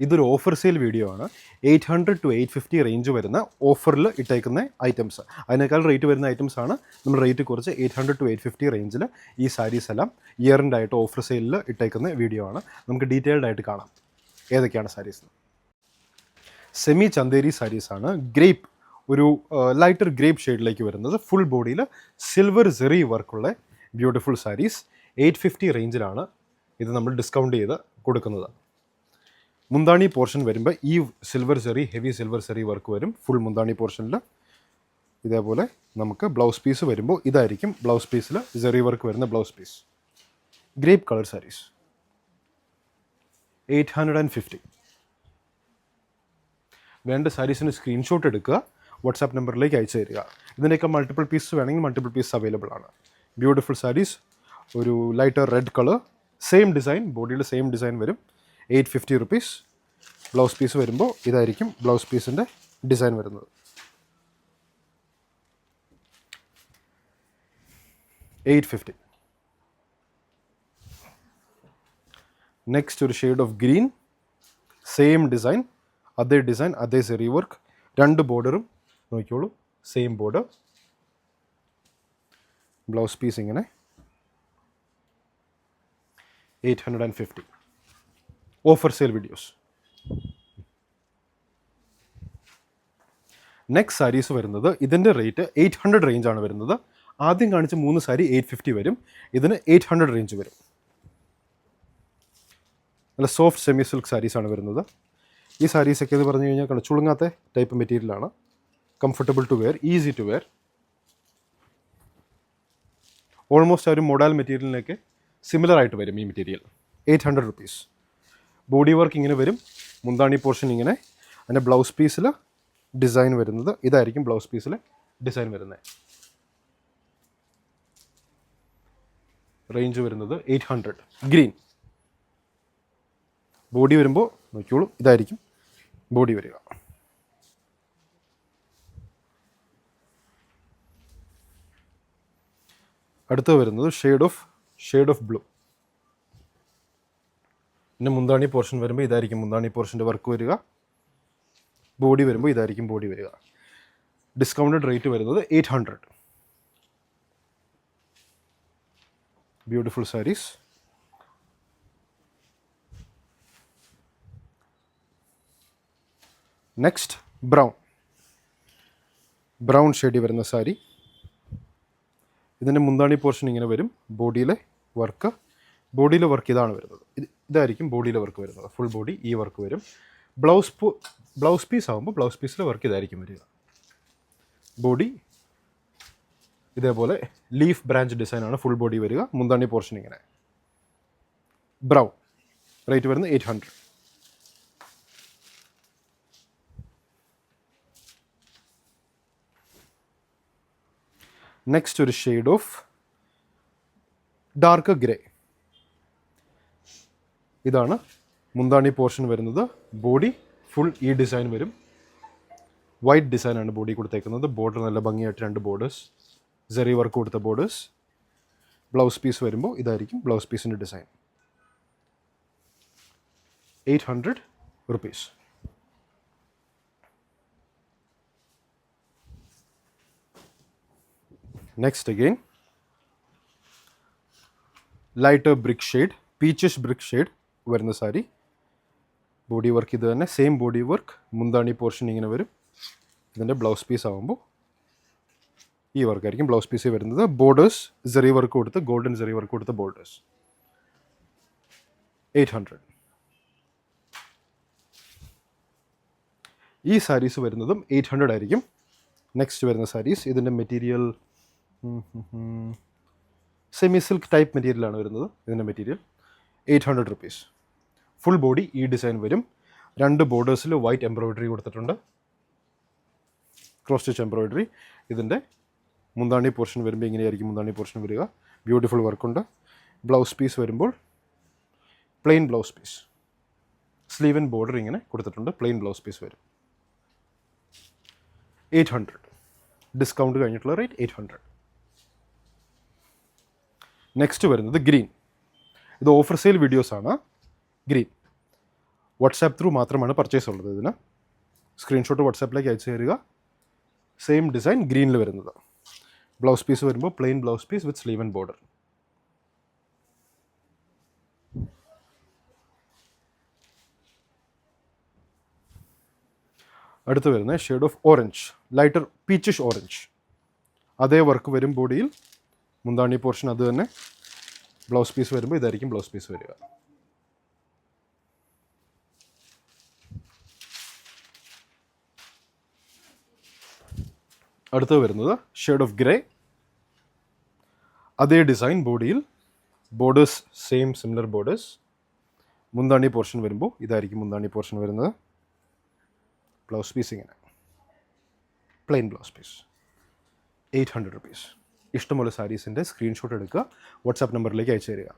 ഇതൊരു offer sale video ആണ്. 800 to 850 range വരുന്ന ഓഫറിൽ ഇട്ടേക്കുന്ന ഐറ്റംസ്. അതിനേക്കാൾ റേറ്റ് വരുന്ന ഐറ്റംസ് ആണ് നമ്മൾ റേറ്റ് കുറച്ച് 800 to 850 റേഞ്ചിൽ ഈ സാരീസ് എല്ലാം ഇയർ എൻഡ് ആയിട്ട് ഓഫർ സെയിലിൽ ഇട്ടേക്കുന്ന വീഡിയോ ആണ്. നമുക്ക് ഡീറ്റെയിൽഡ് ആയിട്ട് കാണാം ഏതൊക്കെയാണ് സാരീസ്. സെമി ചന്തേരി സാരീസാണ്. ഗ്രേപ്പ്, ഒരു ലൈറ്റർ ഗ്രേപ്പ് ഷെയ്ഡിലേക്ക് വരുന്നത്. ഫുൾ ബോഡിയിൽ സിൽവർ സെറി വർക്കുള്ള ബ്യൂട്ടിഫുൾ സാരീസ്. 850 റേഞ്ചിലാണ് ഇത് നമ്മൾ ഡിസ്കൗണ്ട് ചെയ്ത് കൊടുക്കുന്നത്. മുന്താണി പോർഷൻ വരുമ്പോൾ ഈ സിൽവർ സെറി, ഹെവി സിൽവർ സെറി വർക്ക് വരും ഫുൾ മുന്താണി പോർഷനിൽ. ഇതേപോലെ നമുക്ക് ബ്ലൗസ് പീസ് വരുമ്പോൾ ഇതായിരിക്കും ബ്ലൗസ് പീസിൽ സെറി വർക്ക് വരുന്ന blouse piece. Grape colour sarees 850. വേണ്ട സാരീസിന് സ്ക്രീൻഷോട്ട് എടുക്കുക, വാട്സാപ്പ് നമ്പറിലേക്ക് അയച്ചു തരിക. ഇതിൻ്റെയൊക്കെ മൾട്ടിപ്പിൾ പീസ് വേണമെങ്കിൽ മൾട്ടിപ്പിൾ പീസ് അവൈലബിൾ ആണ്. ബ്യൂട്ടിഫുൾ സാരീസ്, ഒരു lighter red colour, same design, ബോഡിയിൽ സെയിം ഡിസൈൻ വരും. 850 റുപ്പീസ്. ബ്ലൗസ് പീസ് വരുമ്പോൾ ഇതായിരിക്കും ബ്ലൗസ് പീസിൻ്റെ ഡിസൈൻ വരുന്നത്. 850. നെക്സ്റ്റ് ഒരു shade of green, same design, അതേ സെറി വർക്ക്. രണ്ട് ബോർഡറും നോക്കിയോളൂ, സെയിം ബോർഡർ. ബ്ലൗസ് പീസ് ഇങ്ങനെ. 850. Offer sale videos. Next sarees വരുന്നത്, ഇതിൻ്റെ റേറ്റ് 800 റേഞ്ചാണ് വരുന്നത്. ആദ്യം കാണിച്ച 3 സാരി 850 വരും, ഇതിന് 800 റേഞ്ച് വരും. നല്ല സോഫ്റ്റ് സെമി സിൽക്ക് സാരീസാണ് വരുന്നത്. ഈ സാരീസൊക്കെ എന്ന് പറഞ്ഞു കഴിഞ്ഞാൽ ചുളുങ്ങാത്ത ടൈപ്പ് മെറ്റീരിയലാണ്. Comfortable to wear, easy to wear. Almost ആ ഒരു മോഡൽ മെറ്റീരിയലിനൊക്കെ സിമിലർ ആയിട്ട് വരും ഈ മെറ്റീരിയൽ. 800 റുപ്പീസ്. ബോഡി വർക്ക് ഇങ്ങനെ വരും, മുന്താണി പോർഷൻ ഇങ്ങനെ. അതിൻ്റെ ബ്ലൗസ് പീസിൽ ഡിസൈൻ വരുന്നത് ഇതായിരിക്കും ബ്ലൗസ് പീസിൽ ഡിസൈൻ വരുന്നത്. റേഞ്ച് വരുന്നത് 800. ഗ്രീൻ. ബോഡി വരുമ്പോൾ നോക്കിയോളൂ, ഇതായിരിക്കും ബോഡി വരിക. അടുത്ത് വരുന്നത് ഷെയ്ഡ് ഓഫ് ബ്ലൂ. പിന്നെ മുന്താണി പോർഷൻ വരുമ്പോൾ ഇതായിരിക്കും മുന്താണി പോർഷൻ്റെ വർക്ക് വരിക. ബോഡി വരുമ്പോൾ ഇതായിരിക്കും ബോഡി വരിക. ഡിസ്കൗണ്ടഡ് റേറ്റ് വരുന്നത് 800. ബ്യൂട്ടിഫുൾ സാരീസ്. നെക്സ്റ്റ് ബ്രൗൺ ഷെയ്ഡിൽ വരുന്ന സാരി. ഇതിൻ്റെ മുന്താണി പോർഷൻ ഇങ്ങനെ വരും. ബോഡിയിലെ വർക്ക് ഇതാണ് വരുന്നത്. ഇതായിരിക്കും ബോഡിയിലെ വർക്ക് വരുന്നത്. ഫുൾ ബോഡി ഈ വർക്ക് വരും. ബ്ലൗസ് പീസ് ആകുമ്പോൾ ബ്ലൗസ് പീസിലെ വർക്ക് ഇതായിരിക്കും വരിക. ബോഡി ഇതേപോലെ ലീഫ് ബ്രാഞ്ച് ഡിസൈനാണ് ഫുൾ ബോഡി വരിക. മുന്താണി പോർഷൻ ഇങ്ങനെ. ബ്രൗൺ. റേറ്റ് വരുന്നത് 800. നെക്സ്റ്റ് ഒരു ഷെയ്ഡ് ഓഫ് ഡാർക്ക് ഗ്രേ. ഇതാണ് മുന്താണി പോർഷൻ വരുന്നത്. ബോഡി ഫുൾ ഈ ഡിസൈൻ വരും. വൈറ്റ് ഡിസൈനാണ് ബോഡി കൊടുത്തേക്കുന്നത്. ബോർഡർ നല്ല ഭംഗിയായിട്ട് 2 ബോർഡേഴ്സ്, സെറി വർക്ക് കൊടുത്ത ബോർഡേഴ്സ്. ബ്ലൗസ് പീസ് വരുമ്പോൾ ഇതായിരിക്കും ബ്ലൗസ് പീസിൻ്റെ design. 800 rupees. Next again lighter brick shade, peachish brick shade വരുന്ന സാരി. ബോഡി വർക്ക് ഇത് തന്നെ, സെയിം ബോഡി വർക്ക്. മുന്താണി പോർഷൻ ഇങ്ങനെ വരും. ഇതിൻ്റെ ബ്ലൗസ് പീസ് ആകുമ്പോൾ ഈ വർക്കായിരിക്കും ബ്ലൗസ് പീസ് വരുന്നത്. ബോർഡേഴ്സ് സെറി വർക്ക് കൊടുത്ത്, ഗോൾഡൻ സെറി വർക്ക് കൊടുത്ത ബോർഡേഴ്സ്. 800. ഈ സാരീസ് വരുന്നതും 800 ആയിരിക്കും. നെക്സ്റ്റ് വരുന്ന സാരീസ്, ഇതിൻ്റെ മെറ്റീരിയൽ സെമി സിൽക്ക് ടൈപ്പ് മെറ്റീരിയലാണ് വരുന്നത്. ഇതിൻ്റെ മെറ്റീരിയൽ 800 റുപ്പീസ്. ഫുൾ ബോഡി ഈ ഡിസൈൻ വരും. 2 ബോർഡേഴ്സിൽ വൈറ്റ് എംബ്രോയിഡറി കൊടുത്തിട്ടുണ്ട്, ക്രോസ് സ്റ്റിച്ച് എംബ്രോയിഡറി. ഇതിൻ്റെ മുന്താണി പോർഷൻ വരുമ്പോൾ ഇങ്ങനെയായിരിക്കും മുന്താണി പോർഷൻ വരിക. ബ്യൂട്ടിഫുൾ വർക്കുണ്ട്. ബ്ലൗസ് പീസ് വരുമ്പോൾ plain blouse piece, sleeve and border ഇങ്ങനെ കൊടുത്തിട്ടുണ്ട്. പ്ലെയിൻ ബ്ലൗസ് പീസ് വരും. 800. ഡിസ്കൗണ്ട് കഴിഞ്ഞിട്ടുള്ള റേറ്റ് 800. നെക്സ്റ്റ് വരുന്നത് ഗ്രീൻ. ഇത് ഓഫർ സെയിൽ വീഡിയോസാണ്. ഗ്രീൻ വാട്സാപ്പ് ത്രൂ മാത്രമാണ് പർച്ചേസ് ഉള്ളത്. ഇതിന് സ്ക്രീൻഷോട്ട് വാട്സാപ്പിലേക്ക് അയച്ചു തരിക. സെയിം ഡിസൈൻ ഗ്രീനിൽ വരുന്നത്. ബ്ലൗസ് പീസ് വരുമ്പോൾ plain blouse piece with sleeve and border. അടുത്ത് വരുന്ന shade of orange, lighter peachish orange. അതേ വർക്ക് വരും ബോഡിയിൽ. മുന്താണി പോർഷൻ അത് തന്നെ. ബ്ലൗസ് പീസ് വരുമ്പോൾ ഇതായിരിക്കും ബ്ലൗസ് പീസ് വരിക. അടുത്ത് വരുന്നത് ഷെയ്ഡ് ഓഫ് ഗ്രേ. അതേ ഡിസൈൻ ബോഡിയിൽ. Borders same similar borders. മുന്താണി പോർഷൻ വരുമ്പോൾ ഇതായിരിക്കും മുന്താണി പോർഷൻ വരുന്നത്. ബ്ലൗസ് പീസ് ഇങ്ങനെ പ്ലെയിൻ ബ്ലൗസ് പീസ്. 800 rupees. ഇഷ്ടമുള്ള സാരീസിൻ്റെ സ്ക്രീൻഷോട്ട് എടുക്കുക, വാട്സാപ്പ് നമ്പറിലേക്ക് അയച്ചു തരിക.